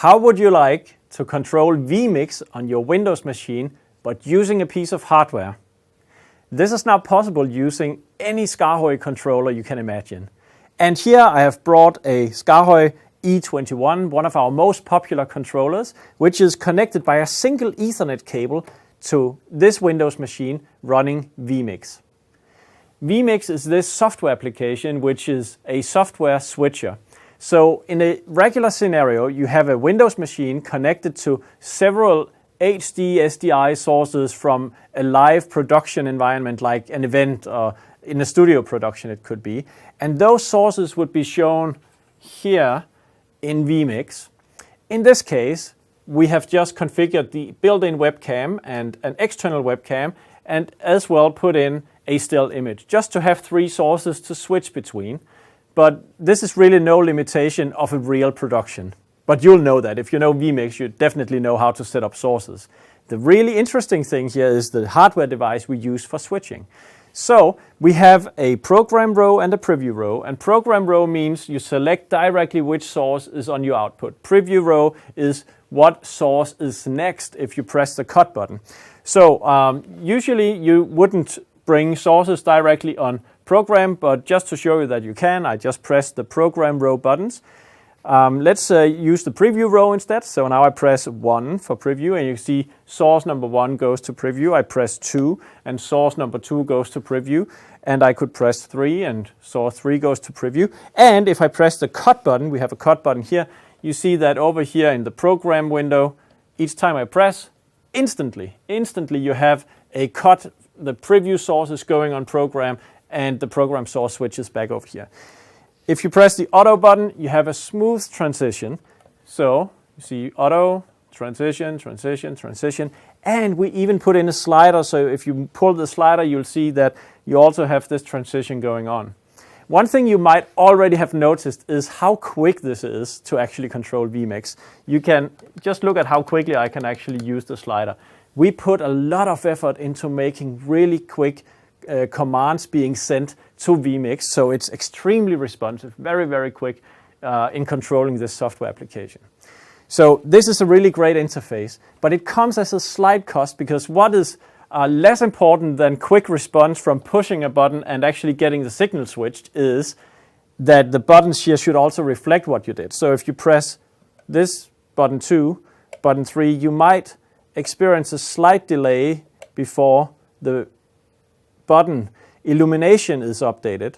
How would you like to control vMix on your Windows machine, but using a piece of hardware? This is now possible using any SKAARHOJ controller you can imagine. And here I have brought a SKAARHOJ E21, one of our most popular controllers, which is connected by a single Ethernet cable to this Windows machine running vMix. vMix is this software application which is a software switcher. So in a regular scenario, you have a Windows machine connected to several HD SDI sources from a live production environment like an event or in a studio production it could be. And those sources would be shown here in vMix. In this case, we have just configured the built-in webcam and an external webcam and as well put in a still image just to have three sources to switch between. But this is really no limitation of a real production. But you'll know that. If you know vMix, you definitely know how to set up sources. The really interesting thing here is the hardware device we use for switching. So we have a program row and a preview row. And program row means you select directly which source is on your output. Preview row is what source is next if you press the cut button. So usually you wouldn't bring sources directly on program, but just to show you that you can, I just press the program row buttons. Let's use the preview row instead. So now I press 1 for preview and you see source number 1 goes to preview. I press 2 and source number 2 goes to preview. And I could press 3 and source 3 goes to preview. And if I press the cut button, we have a cut button here, you see that over here in the program window, each time I press, instantly you have a cut. The preview source is going on program and the program source switches back over here. If you press the auto button, you have a smooth transition. So you see auto, transition, transition, transition, and we even put in a slider. So if you pull the slider, you'll see that you also have this transition going on. One thing you might already have noticed is how quick this is to actually control vMix. You can just look at how quickly I can actually use the slider. We put a lot of effort into making really quick commands being sent to vMix, so it's extremely responsive, very, very quick in controlling this software application. So this is a really great interface, but it comes as a slight cost because what is less important than quick response from pushing a button and actually getting the signal switched is that the buttons here should also reflect what you did. So if you press this button 2, button 3, you might experience a slight delay before the button illumination is updated.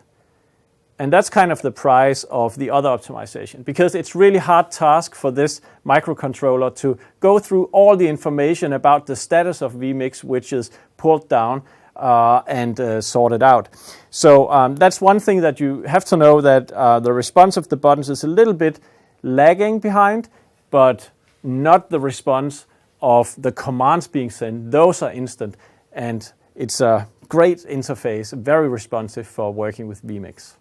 And that's kind of the price of the other optimization because it's really hard task for this microcontroller to go through all the information about the status of vMix, which is pulled down and sorted out. So that's one thing that you have to know, that the response of the buttons is a little bit lagging behind, but not the response of the commands being sent. Those are instant, and it's a great interface, very responsive for working with vMix.